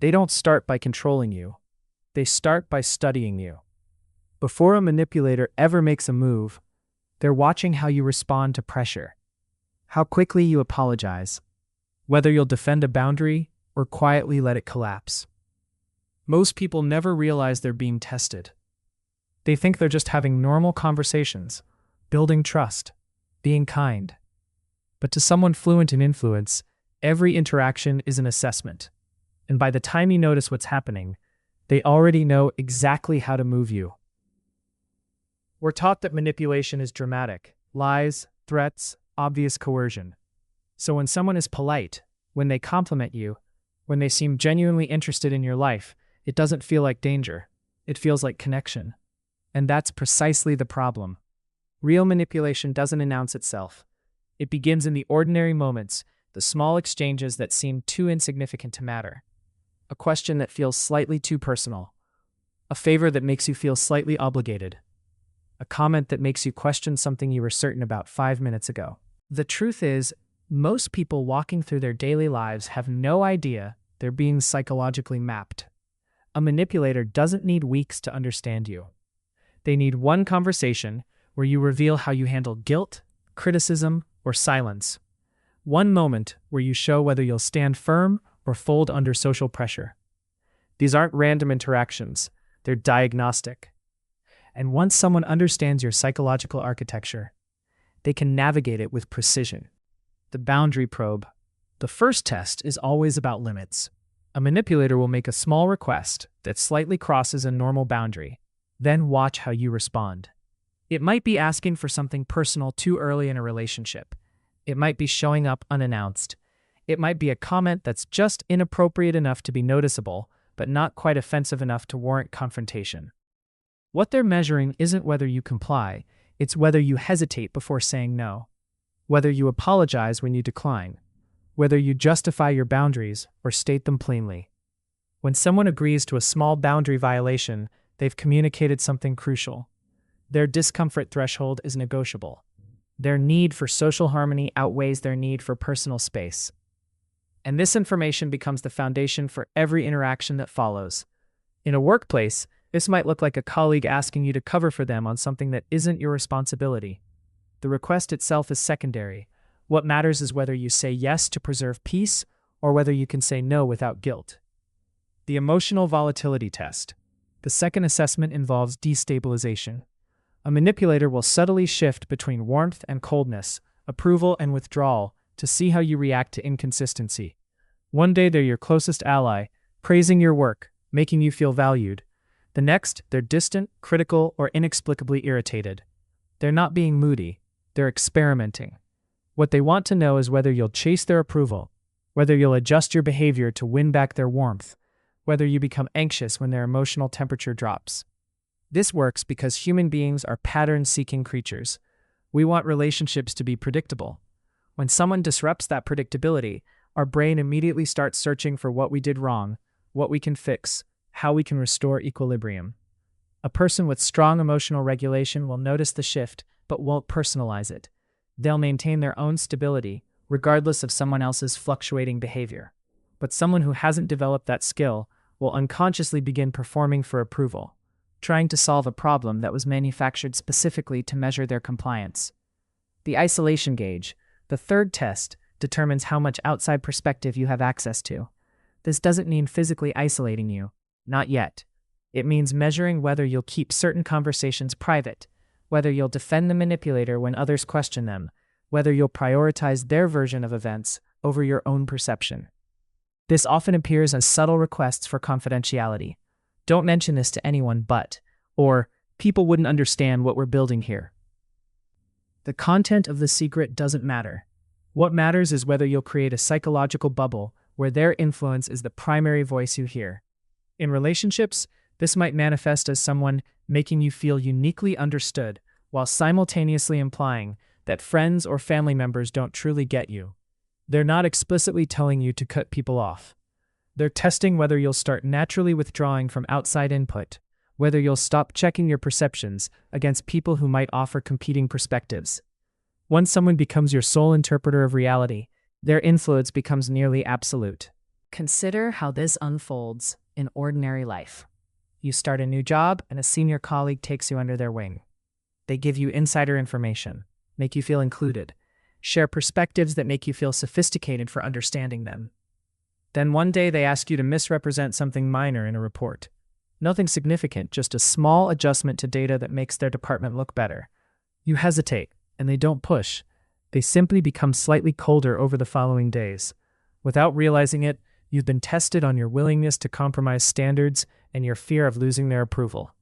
They don't start by controlling you. They start by studying you. Before a manipulator ever makes a move, they're watching how you respond to pressure, how quickly you apologize, whether you'll defend a boundary or quietly let it collapse. Most people never realize they're being tested. They think they're just having normal conversations, building trust, being kind. But to someone fluent in influence, every interaction is an assessment. And by the time you notice what's happening, they already know exactly how to move you. We're taught that manipulation is dramatic: lies, threats, obvious coercion. So when someone is polite, when they compliment you, when they seem genuinely interested in your life, it doesn't feel like danger. It feels like connection. And that's precisely the problem. Real manipulation doesn't announce itself. It begins in the ordinary moments, the small exchanges that seem too insignificant to matter. A question that feels slightly too personal. A favor that makes you feel slightly obligated. A comment that makes you question something you were certain about 5 minutes ago. The truth is, most people walking through their daily lives have no idea they're being psychologically mapped. A manipulator doesn't need weeks to understand you. They need one conversation where you reveal how you handle guilt, criticism, or silence. One moment where you show whether you'll stand firm or fold under social pressure. These aren't random interactions, they're diagnostic. And once someone understands your psychological architecture, they can navigate it with precision. The boundary probe. The first test is always about limits. A manipulator will make a small request that slightly crosses a normal boundary. Then watch how you respond. It might be asking for something personal too early in a relationship. It might be showing up unannounced. It might be a comment that's just inappropriate enough to be noticeable, but not quite offensive enough to warrant confrontation. What they're measuring isn't whether you comply, it's whether you hesitate before saying no, whether you apologize when you decline, whether you justify your boundaries or state them plainly. When someone agrees to a small boundary violation, they've communicated something crucial. Their discomfort threshold is negotiable. Their need for social harmony outweighs their need for personal space. And this information becomes the foundation for every interaction that follows. In a workplace, this might look like a colleague asking you to cover for them on something that isn't your responsibility. The request itself is secondary. What matters is whether you say yes to preserve peace or whether you can say no without guilt. The emotional volatility test. The second assessment involves destabilization. A manipulator will subtly shift between warmth and coldness, approval and withdrawal, to see how you react to inconsistency. One day they're your closest ally, praising your work, making you feel valued. The next, they're distant, critical, or inexplicably irritated. They're not being moody, they're experimenting. What they want to know is whether you'll chase their approval, whether you'll adjust your behavior to win back their warmth, whether you become anxious when their emotional temperature drops. This works because human beings are pattern-seeking creatures. We want relationships to be predictable. When someone disrupts that predictability, our brain immediately starts searching for what we did wrong, what we can fix, how we can restore equilibrium. A person with strong emotional regulation will notice the shift, but won't personalize it. They'll maintain their own stability, regardless of someone else's fluctuating behavior. But someone who hasn't developed that skill will unconsciously begin performing for approval, trying to solve a problem that was manufactured specifically to measure their compliance. The isolation gauge, the third test, determines how much outside perspective you have access to. This doesn't mean physically isolating you. Not yet. It means measuring whether you'll keep certain conversations private, whether you'll defend the manipulator when others question them, whether you'll prioritize their version of events over your own perception. This often appears as subtle requests for confidentiality. Don't mention this to anyone but, or people wouldn't understand what we're building here. The content of the secret doesn't matter. What matters is whether you'll create a psychological bubble where their influence is the primary voice you hear. In relationships, this might manifest as someone making you feel uniquely understood while simultaneously implying that friends or family members don't truly get you. They're not explicitly telling you to cut people off. They're testing whether you'll start naturally withdrawing from outside input, whether you'll stop checking your perceptions against people who might offer competing perspectives. Once someone becomes your sole interpreter of reality, their influence becomes nearly absolute. Consider how this unfolds in ordinary life. You start a new job, and a senior colleague takes you under their wing. They give you insider information, make you feel included, share perspectives that make you feel sophisticated for understanding them. Then one day they ask you to misrepresent something minor in a report. Nothing significant, just a small adjustment to data that makes their department look better. You hesitate, and they don't push. They simply become slightly colder over the following days. Without realizing it, you've been tested on your willingness to compromise standards and your fear of losing their approval.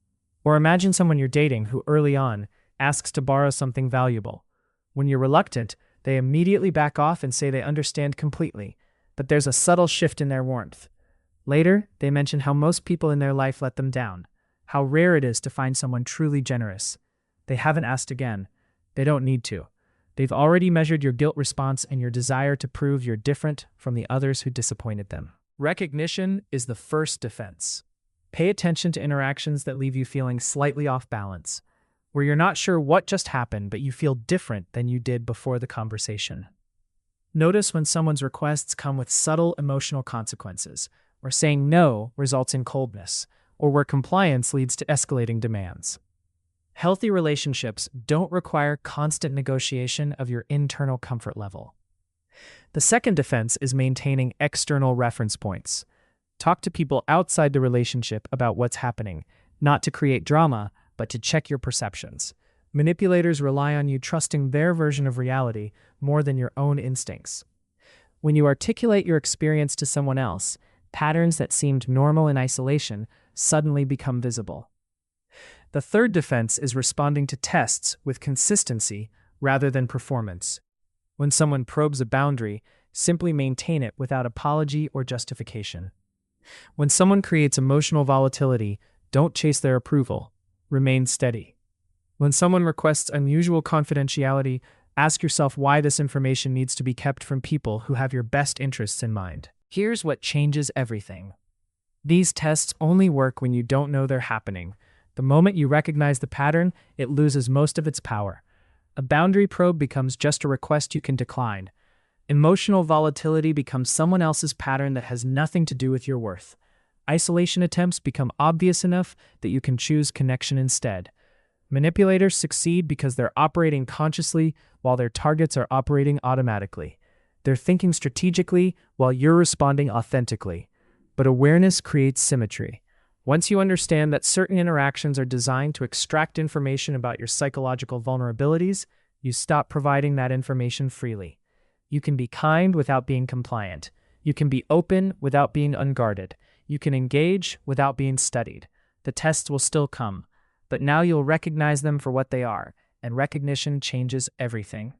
Or imagine someone you're dating who early on asks to borrow something valuable. When you're reluctant, they immediately back off and say they understand completely, but there's a subtle shift in their warmth. Later, they mention how most people in their life let them down, how rare it is to find someone truly generous. They haven't asked again. They don't need to. They've already measured your guilt response and your desire to prove you're different from the others who disappointed them. Recognition is the first defense. Pay attention to interactions that leave you feeling slightly off balance, where you're not sure what just happened, but you feel different than you did before the conversation. Notice when someone's requests come with subtle emotional consequences, where saying no results in coldness, or where compliance leads to escalating demands. Healthy relationships don't require constant negotiation of your internal comfort level. The second defense is maintaining external reference points. Talk to people outside the relationship about what's happening, not to create drama, but to check your perceptions. Manipulators rely on you trusting their version of reality more than your own instincts. When you articulate your experience to someone else, patterns that seemed normal in isolation suddenly become visible. The third defense is responding to tests with consistency rather than performance. When someone probes a boundary, simply maintain it without apology or justification. When someone creates emotional volatility, don't chase their approval. Remain steady. When someone requests unusual confidentiality, ask yourself why this information needs to be kept from people who have your best interests in mind. Here's what changes everything. These tests only work when you don't know they're happening. The moment you recognize the pattern, it loses most of its power. A boundary probe becomes just a request you can decline. Emotional volatility becomes someone else's pattern that has nothing to do with your worth. Isolation attempts become obvious enough that you can choose connection instead. Manipulators succeed because they're operating consciously while their targets are operating automatically. They're thinking strategically while you're responding authentically. But awareness creates symmetry. Once you understand that certain interactions are designed to extract information about your psychological vulnerabilities, you stop providing that information freely. You can be kind without being compliant. You can be open without being unguarded. You can engage without being studied. The tests will still come, but now you'll recognize them for what they are, and recognition changes everything.